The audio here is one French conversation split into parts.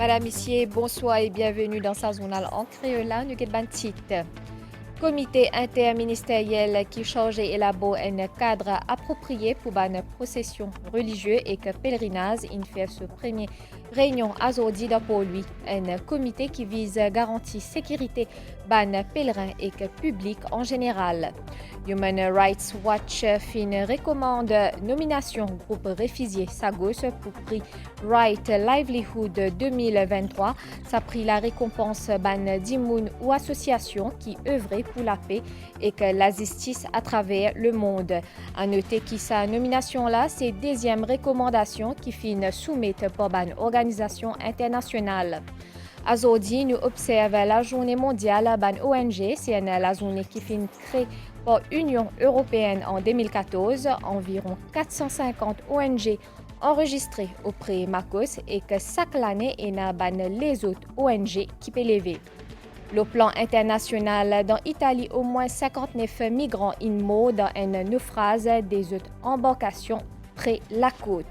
Madame, Messieurs, bonsoir et bienvenue dans sa journal en créole. Nous avons titre. Comité interministériel qui charge et élabore un cadre approprié pour une procession religieuse et que pèlerinage in fait ce premier réunion aujourd'hui pour lui. Un comité qui vise à garantir sécurité ban pèlerins et que public en général. Human Rights Watch fin recommande nomination groupe réfugié Sagos pour prix Right Livelihood 2023. Ça pris la récompense ban d'Imoun ou association qui œuvrait pour la paix et que la justice à travers le monde. À noter que sa nomination-là, c'est deuxième recommandation qui fin soumise par une organisation internationale. Aujourd'hui, nous observons la journée mondiale ban ONG, c'est la journée qui fin créée par l'Union européenne en 2014. Environ 450 ONG enregistrées auprès de Marcos et que chaque année, il y a les autres ONG qui peuvent lever. Le plan international, dans l'Italie, au moins 59 migrants morts dans un naufrage des autres embarcations près de la côte.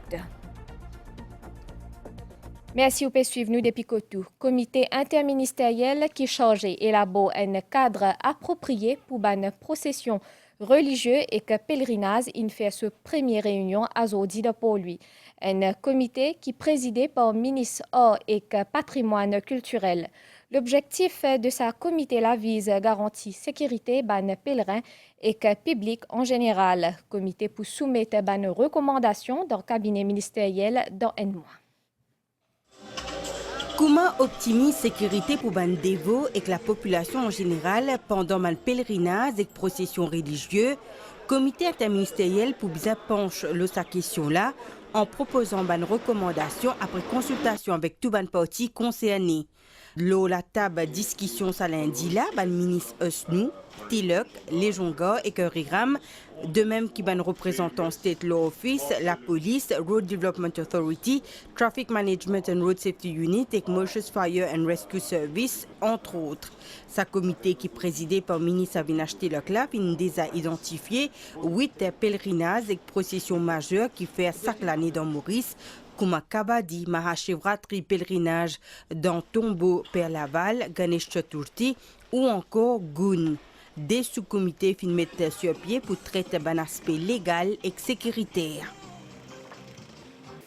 Merci vous pouvez suivre nous depuis Cotou. Comité interministériel qui charge et élabore un cadre approprié pour une procession religieuse et que pèlerinage in fait ce première réunion aujourd'hui pour lui. Un comité qui présidé par le ministre Hors et que patrimoine culturel. L'objectif de ce comité-là vise à garantir sécurité ban pèlerins et que public en général. Comité pour soumettre ban recommandations dans le cabinet ministériel dans un mois. Comment optimiser sécurité pour ban dévots et que la population en général pendant le pèlerinage et procession religieuse, comité interministériel pour bien penche sa question là en proposant ban recommandation après consultation avec tout ban parti concerné. La table discussion ça lundi là, ban ministre Osnou, Tilok, Léjonga et Riram, de même qui ban représentant State Law Office, la police, Road Development Authority, Traffic Management and Road Safety Unit et Mauritius Fire and Rescue Service, entre autres. Sa comité qui est présidé par le ministre Avinash Tilok là, il déjà identifié 8 pèlerinages et processions majeures qui fait chaque année dans Maurice, comme Kabadi, Mahashivratri pèlerinage dans Tombeau, Père Laval, Ganesh Chaturthi ou encore Goun. Des sous-comités fin mettent sur pied pour traiter un aspect légal et sécuritaire.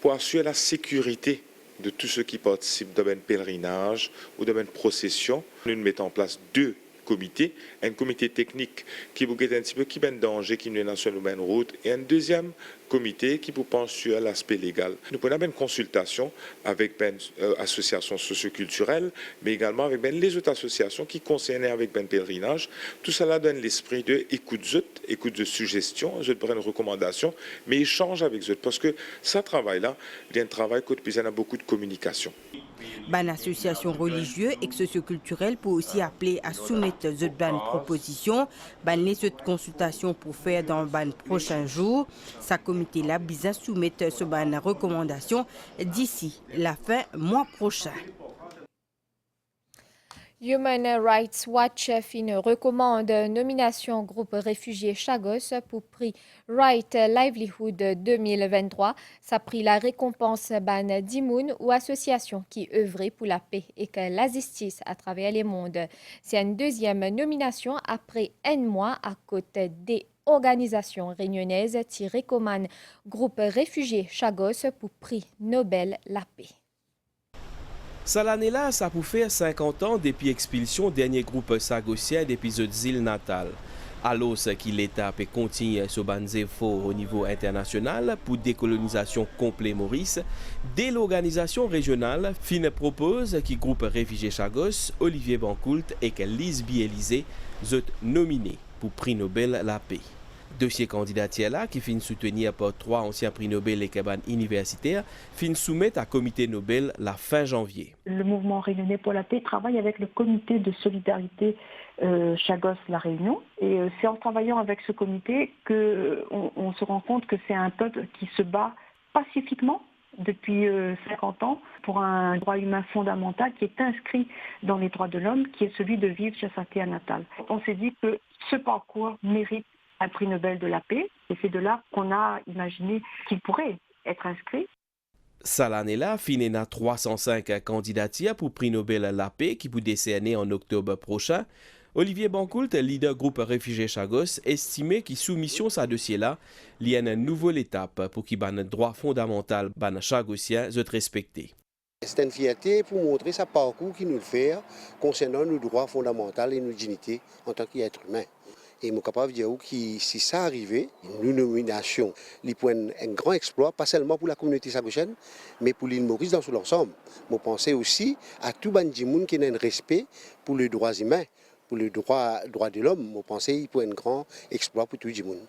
Pour assurer la sécurité de tous ceux qui participent dans un pèlerinage ou dans une procession, nous mettons en place 2 comités, un comité technique qui vous guette un petit peu qui est en danger, qui est sur une route, et un deuxième comité qui vous pense sur l'aspect légal. Nous prenons une consultation avec une association socioculturelle, mais également avec les autres associations qui concernent avec le pèlerinage. Tout cela donne l'esprit de écoute de suggestions, je prends une recommandation, mais échange avec eux, parce que ce travail-là, il y a un travail qui a beaucoup de communication. Ban association religieuse et socioculturelle peut aussi appeler à soumettre cette proposition, ban les autres consultations pour faire dans ban prochains jours. Sa comité là bisa soumettre ce ban recommandation d'ici la fin mois prochain. Human Rights Watch fin recommande nomination groupe réfugié Chagos pour prix Right Livelihood 2023. Ça pris la récompense ban d'Imoun ou association qui œuvrait pour la paix et que la justice à travers les mondes. C'est une deuxième nomination après un mois à côté des organisations réunionnaises qui recommandent groupe réfugié Chagos pour prix Nobel la paix. Ça l'année là, ça pour faire 50 ans depuis expulsion dernier groupe sagosien d'épisode île natale. Alors qu'il l'État peut continuer ce ban efforts au niveau international pour décolonisation complet Maurice, dès l'organisation régionale fin propose qui groupe réfugié Chagos, Olivier Bancoult et que Lise Bielizé sont nominés pour prix Nobel la paix. Dossier candidature là qui fin soutenir par 3 anciens prix Nobel et cabanes universitaires fin soumettre à comité Nobel la fin janvier. Le mouvement réunionnais pour la paix travaille avec le comité de solidarité Chagos La Réunion et c'est en travaillant avec ce comité qu'on se rend compte que c'est un peuple qui se bat pacifiquement depuis 50 ans pour un droit humain fondamental qui est inscrit dans les droits de l'homme, qui est celui de vivre chez sa terre natale. On s'est dit que ce parcours mérite un prix Nobel de la paix, et c'est de là qu'on a imaginé qu'il pourrait être inscrit. Ça l'année là, finena 305 candidatures pour prix Nobel la paix qui vous décerner en octobre prochain. Olivier Bancoult, leader groupe Réfugiés Chagos, estimait que soumission sa dossier là, il y a une nouvelle étape pour qu'il ban droit fondamental ban Chagosien soit respecté. C'est une fierté pour montrer ce parcours qu'il nous fait concernant nos droits fondamentaux et nos dignités en tant qu'être humain. Et je suis capable de dire que si ça arrivait, une nomination, il un grand exploit, pas seulement pour la communauté sagosienne, mais pour l'île Maurice dans son ensemble. Je pense aussi à tout le monde qui a un respect pour les droits humains, pour les droits de l'homme. Je pense qu'il peut un grand exploit pour tout le monde.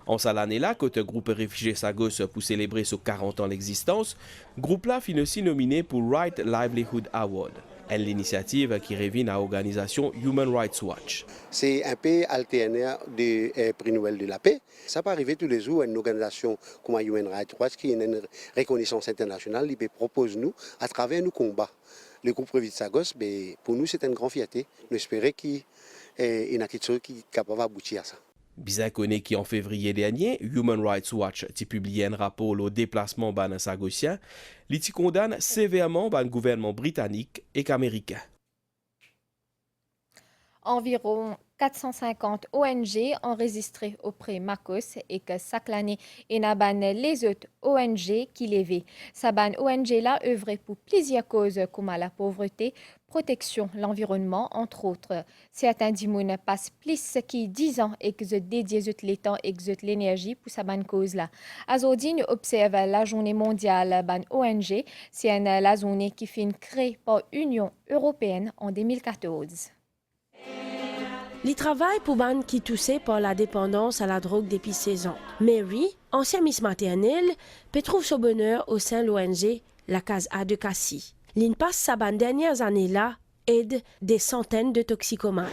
En cette année-là, côté groupe Réfugiés Sagos pour célébrer ses 40 ans d'existence, groupe là fin aussi nominé pour Right Livelihood Award, une initiative qui revient à l'organisation Human Rights Watch. C'est un peu alternaire du prix Nobel de la paix. Ça peut arriver tous les jours à une organisation comme Human Rights Watch qui a une reconnaissance internationale, qui propose nous à travers nos combats. Le groupe Réfugiés Sagos, pour nous c'est une grande fierté. Nous espérons qu'il y a quelque chose qui est capable d'aboutir à ça. Bien connu qu'en février dernier, Human Rights Watch a publié un rapport au déplacement ban sagosien, qui condamne sévèrement le gouvernement britannique et américain. Environ 450 ONG enregistrées auprès Marcos et que chaque année, il y a les autres ONG qui lèvent. Ces ONG là œuvrent pour plusieurs causes comme la pauvreté, protection de l'environnement, entre autres. Certains dimoun passent plus que 10 ans et que dédient le temps et l'énergie pour ces causes là. Aujourd'hui, nous observons la journée mondiale ban ONG, c'est la journée qui fut créée par l'Union européenne en 2014. Il travaille pour ban qui toussait par la dépendance à la drogue depuis 16 ans. Mary, ancienne Miss maternelle, peut trouver son bonheur au sein de l'ONG La Case A de Cassis. L'IN passe sa dernières années-là aide des centaines de toxicomanes.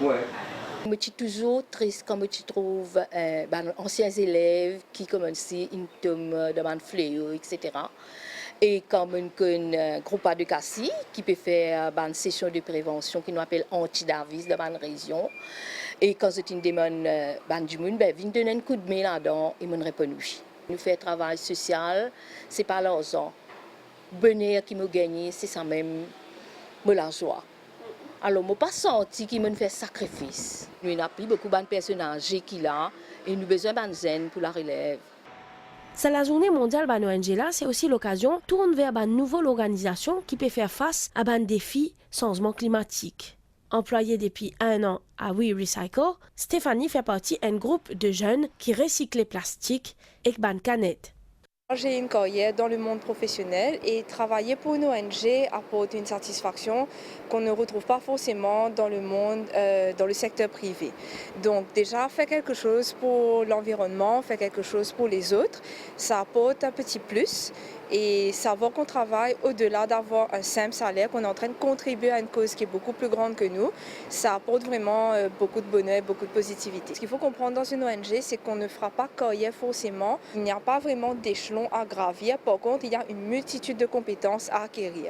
Je suis toujours triste quand je trouve anciens élèves qui commencent une tombe de fléau, etc. Et comme un groupe de Cassis qui peut faire une session de prévention qui nous appelle anti-Davis de la région. Et quand c'est une demande du monde, viens donner un coup de main là-dedans et me répond oui. Nous faisons travail social, ce n'est pas l'argent. Le bonheur qui me gagne, c'est ça même, la joie. Alors, je n'ai pas senti qu'il me fait sacrifice. Nous avons pris beaucoup de personnes âgées qui là et nous avons besoin de zen pour la relève. C'est la journée mondiale ban ONG là, c'est aussi l'occasion de tourner vers une nouvelle organisation qui peut faire face à un défi changement climatique. Employée depuis 1 an à We Recycle, Stéphanie fait partie d'un groupe de jeunes qui recyclent les plastiques et ban canettes. J'ai une carrière dans le monde professionnel et travailler pour une ONG apporte une satisfaction qu'on ne retrouve pas forcément dans le monde, dans le secteur privé. Donc déjà, faire quelque chose pour l'environnement, faire quelque chose pour les autres, ça apporte un petit plus. Et savoir qu'on travaille au-delà d'avoir un simple salaire, qu'on est en train de contribuer à une cause qui est beaucoup plus grande que nous, ça apporte vraiment beaucoup de bonheur, beaucoup de positivité. Ce qu'il faut comprendre dans une ONG, c'est qu'on ne fera pas carrière forcément. Il n'y a pas vraiment d'échelon à gravir. Par contre, il y a une multitude de compétences à acquérir.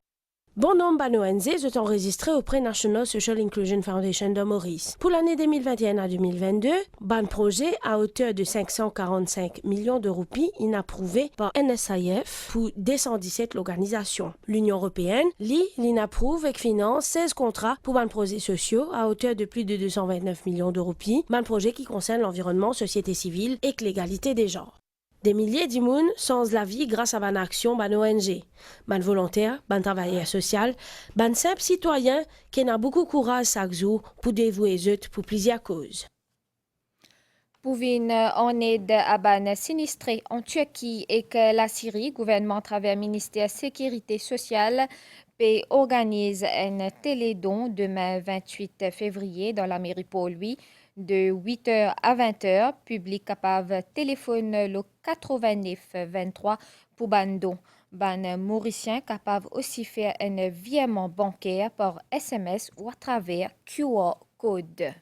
Bon nombre d'ONG sont enregistrés auprès National Social Inclusion Foundation de Maurice. Pour l'année 2021 à 2022, ban projet à hauteur de 545 millions de roupies inapprouvé par NSIF pour 217 l'organisation. L'Union européenne, l'inapprouve et finance 16 contrats pour ban projets sociaux à hauteur de plus de 229 millions de roupies, ban projet qui concerne l'environnement, société civile et l'égalité des genres. Des milliers d'immunes changent la vie grâce à ban action, ban ONG, ban volontaire, ban travailleur social, ban simple citoyen qui n'a beaucoup de courage chaque jour pour dévouer eux pour plusieurs causes. Pour venir en aide à ban sinistrés en Turquie et que la Syrie, gouvernement à travers le ministère de la Sécurité sociale, organise un télédon demain 28 février dans la mairie pour lui. De 8h à 20h, public capable téléphone le 89 23 pour bandon. Ban mauricien capable aussi faire un virement bancaire par SMS ou à travers QR code.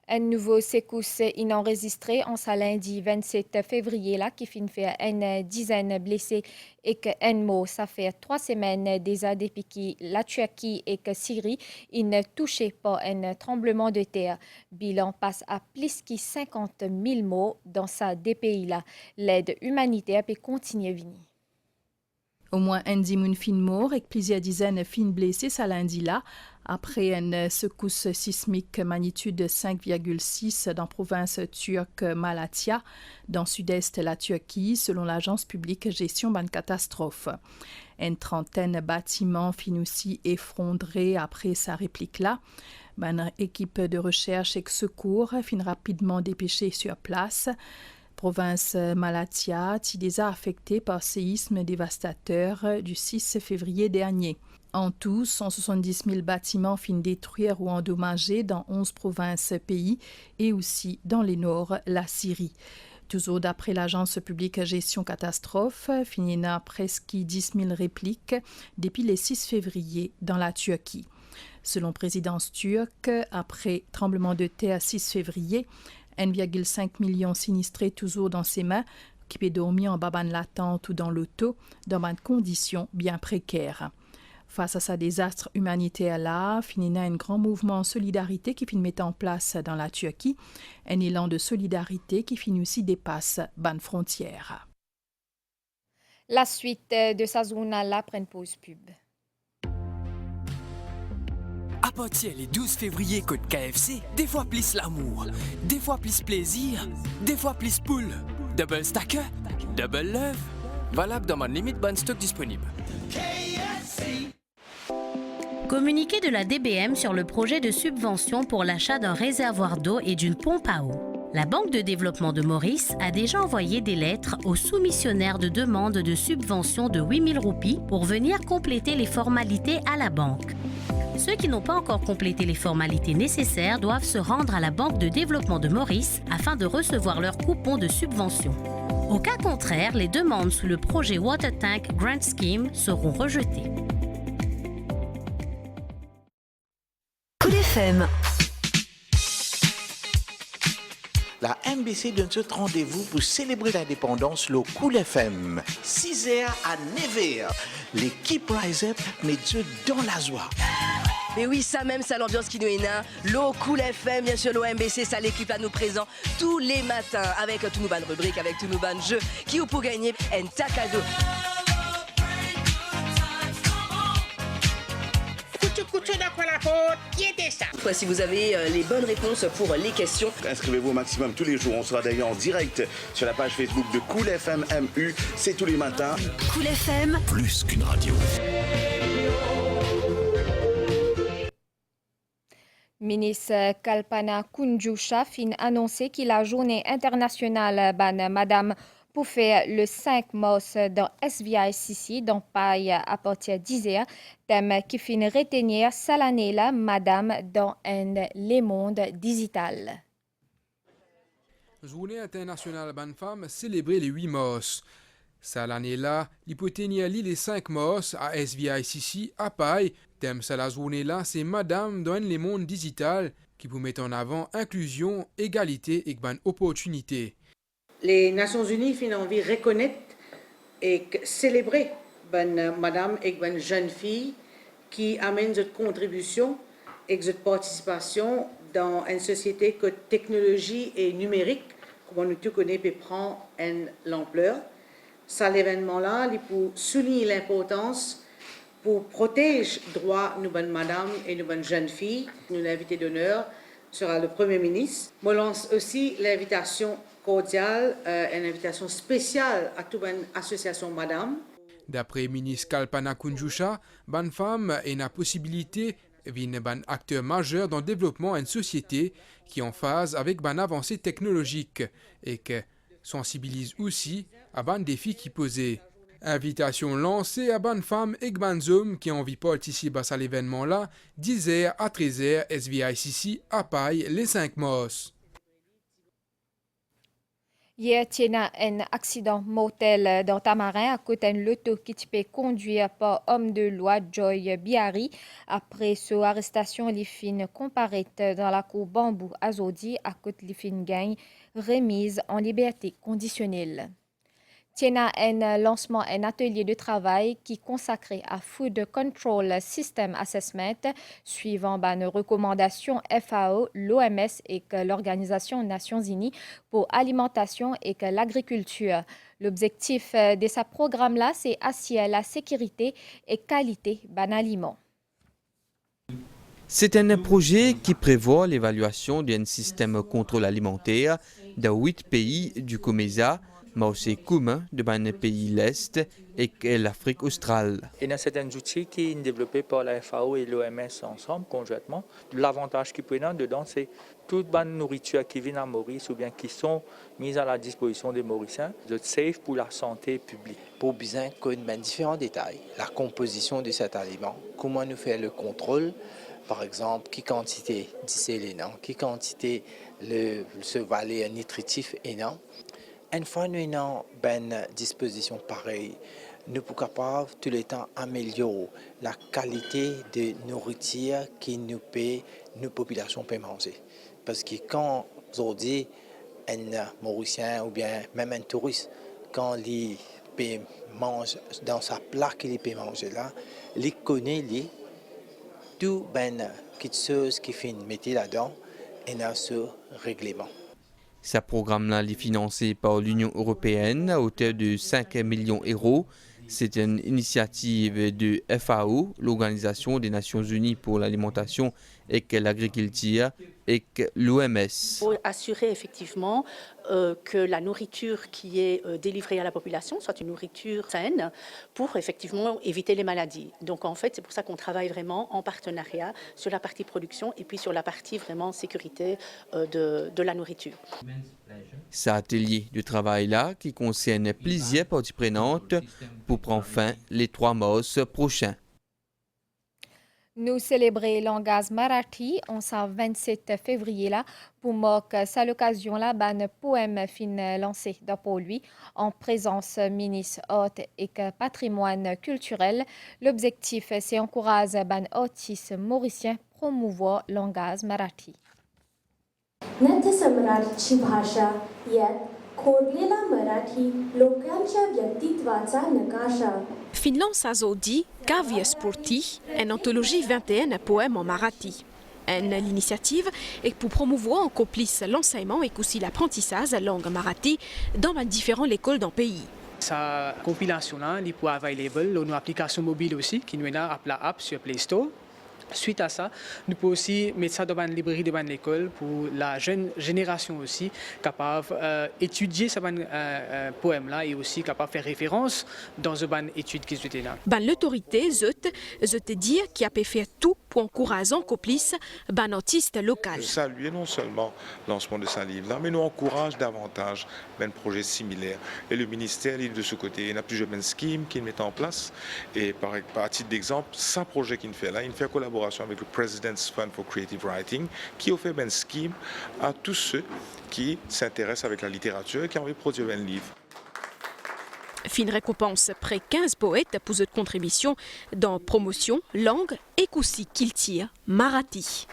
Un nouveau secousse enregistré en ce lundi 27 février là, qui finit faire une dizaine blessés et qu'un mot. Ça fait 3 semaines déjà depuis que la Turquie et que Syrie sont touchés par un tremblement de terre. Bilan passe à plus que 50 000 morts dans ces deux pays-là. L'aide humanitaire peut continuer à venir. Au moins un 10 moun fin mort et plusieurs dizaines fin blessés ce lundi-là après une secousse sismique magnitude 5,6 dans la province turque Malatya, dans le sud-est de la Turquie, selon l'agence publique gestion de catastrophe. Une trentaine de bâtiments fin aussi effondrés après sa réplique-là. Une équipe de recherche et de secours fin rapidement dépêchée sur place. Province Malatya est déjà affectée par le séisme dévastateur du 6 février dernier. En tout, 170 000 bâtiments finissent détruits ou endommagés dans 11 provinces pays et aussi dans le nord, la Syrie. Toujours d'après l'agence publique gestion catastrophe, il y a presque 10 000 répliques depuis le 6 février dans la Turquie. Selon la présidence turque, après tremblement de terre 6 février, 1,5 million sinistrés toujours dans ses mains, qui peut dormir en babane latente ou dans l'auto, dans des conditions bien précaires. Face à ce désastre humanitaire-là, finit un grand mouvement de solidarité qui finit mettre en place dans la Turquie, un élan de solidarité qui finit aussi dépasse les frontières. La suite de sa zone-là prend pause pub. À partir le 12 février, côte KFC, des fois plus l'amour, des fois plus plaisir, des fois plus poule. Double stacker, double love. Valable dans ma limite bonne stock disponible. Communiqué de la DBM sur le projet de subvention pour l'achat d'un réservoir d'eau et d'une pompe à eau. La Banque de développement de Maurice a déjà envoyé des lettres aux soumissionnaires de demande de subvention de 8 000 roupies pour venir compléter les formalités à la banque. Ceux qui n'ont pas encore complété les formalités nécessaires doivent se rendre à la Banque de développement de Maurice afin de recevoir leur coupon de subvention. Au cas contraire, les demandes sous le projet Water Tank Grant Scheme seront rejetées. Cool FM. La MBC donne ce rendez-vous pour célébrer l'indépendance le Cool FM. 6h à 9h. L'équipe Rise Up met Dieu dans la joie. Et oui, ça même, ça l'ambiance qui nous est là. L'eau Cool FM, bien sûr, l'OMBC, ça l'équipe à nous présent tous les matins avec tout nos bonnes rubriques, avec tous nos bonnes jeux qui vous pour gagner un cadeau. Si vous avez les bonnes réponses pour les questions, inscrivez-vous au maximum tous les jours. On sera d'ailleurs en direct sur la page Facebook de Cool FM MU. C'est tous les matins. Cool FM, plus qu'une radio. Ministre Kalpana Kunjusha fin annoncé que la journée internationale ban Madame pour faire le 5 mars dans SVICC dans Paille à partir d'10h, thème qui finit retenir cette année-là Madame dans le monde digital. Journée internationale ban femme célébrée le 8 mars. Cette année-là, l'hypothèse le 5 mars à SVICC à Paille. Thème de la journée-là, c'est Madame dans le monde digital qui vous met en avant inclusion, égalité et bonne opportunité. Les Nations Unies font envie de reconnaître et célébrer Madame et bonne jeune fille qui amène cette contribution et cette participation dans une société que technologie et numérique, comme nous tous connaissons, peut prendre l'ampleur. Ça, l'événement-là, il pour souligner l'importance pour protéger les droits de nos bonnes madames et nos bonnes jeunes filles. Nous, l'invité d'honneur sera le Premier ministre. Je lance aussi l'invitation cordiale, une invitation spéciale à toute une association madame. D'après ministre Kalpana Kunjusha, bonne femme est la possibilité d'être un acteur majeur dans le développement d'une société qui est en phase avec une avancée technologique et qui sensibilise aussi à un défi qui posait. Invitation lancée à bonnes femmes et bonnes hommes qui ont envie de participer à cet événement-là, 10h à 13h, SVICC à Paille, les 5 mars. Hier, tiena un accident mortel dans Tamarin à côté de l'auto qui était conduit par homme de loi Joy Biari. Après son arrestation, les fins comparaît dans la cour Bambou à Zodi à côté de fin gagne remise en liberté conditionnelle. Tiena un lancement un atelier de travail qui consacré à Food Control System Assessment suivant une recommandation FAO, l'OMS et que l'Organisation des Nations Unies pour l'alimentation et que l'agriculture. L'objectif de ce programme-là, c'est assurer la sécurité et qualité d'un aliment. C'est un projet qui prévoit l'évaluation d'un système de contrôle alimentaire dans 8 pays du COMESA, mais aussi commun de pays de l'Est et l'Afrique australe. Il y a certains outils qui sont développés par la FAO et l'OMS ensemble, conjointement. L'avantage qui est dedans, c'est toute bonne nourriture qui vient à Maurice ou bien qui sont mises à la disposition des Mauriciens, de safe pour la santé publique. Pour bien connaître différents détails, la composition de cet aliment, comment nous faire le contrôle, par exemple, quelle quantité de sélénant, quelle quantité ce valet nutritif est non. Une fois nous avons une disposition pareille, nous sommes capables tout le temps d'améliorer la qualité de nourriture que nos populations peuvent manger. Parce que quand aujourd'hui, un Mauricien ou bien même un touriste, quand il peut manger dans sa plat qu'il peut manger là, il connaît tout quelque chose qui fait mettre là-dedans et dans ce règlement. Ce programme-là est financé par l'Union européenne à hauteur de 5 millions d'euros. C'est une initiative de FAO, l'Organisation des Nations Unies pour l'alimentation et l'agriculture, et l'OMS. Pour assurer effectivement que la nourriture qui est délivrée à la population soit une nourriture saine pour effectivement éviter les maladies. Donc en fait, c'est pour ça qu'on travaille vraiment en partenariat sur la partie production et puis sur la partie vraiment sécurité de la nourriture. Cet atelier de travail-là qui concerne plusieurs parties prenantes pour prendre fin les 3 mars prochains. Nous célébrons langage marathi en ce 27 février là pour marquer à l'occasion là un poème fin lancé pour lui en présence ministre hôte et patrimoine culturel. L'objectif c'est encourager un artiste mauricien promouvoir langage marathi. नथसम्राटची भाषा यात खोडलेला मराठी लोकांच्या व्यक्तित्वाचा नकाशा. Finland Sazodi, Kavya Sporti, une anthologie 21 poèmes en marathi. L'initiative est pour promouvoir en complice l'enseignement et aussi l'apprentissage de la langue marathi dans différentes écoles dans le pays. Sa compilation est pour available dans nos applications mobiles aussi, qui nous est là app sur Play Store. Suite à ça, nous pouvons aussi mettre ça dans une librairie de l'école pour la jeune génération aussi, capable d'étudier ce poème-là et aussi capable de faire référence dans une étude qui était là. L'autorité, je te dis, qui a pu faire tout pour encourager en complice un artiste local. Je salue non seulement le lancement de ce livre-là, mais nous encourage davantage un projet similaire. Et le ministère, de ce côté, il y a plusieurs schemes qu'il met en place. Et par titre d'exemple, ce projet qu'il fait là, il fait collaboration avec le President's Fund for Creative Writing, qui offre un scheme à tous ceux qui s'intéressent avec la littérature et qui ont envie de produire un livre. Fine récompense près 15 poètes pour cette contribution dans promotion, langue et aussi culture marathi.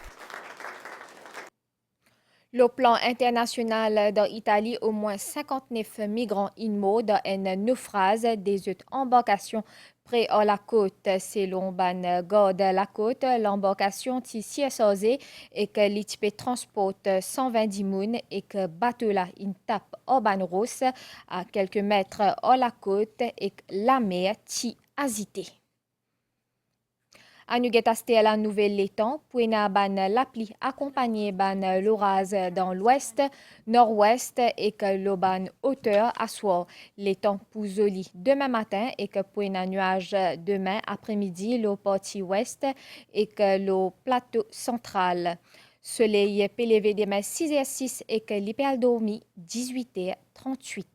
Le plan international d'Italie, au moins 59 migrants inmo dans un naufrage des embarcations près à la côte. Selon ban garde la côte, l'embarcation est siège et que l'ITP transporte 120 moun et que bateau là une tape au ban rousse à quelques mètres à la côte et que la mer est agitée. À nous guetter la nouvelle l'étang, puis na ban l'appli accompagné ban l'orage dans l'ouest, nord-ouest et que le ban hauteur à soir. L'étang pouzoli demain matin et que puis na nuage demain après-midi le partie ouest et que le plateau central. Soleil peut lever demain 6h06 et que l'hyper dormi 18h38.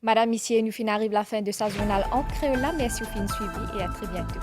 Madame, ici, nous arrive la fin de sa journal en créole. Merci au fin suivi et à très bientôt.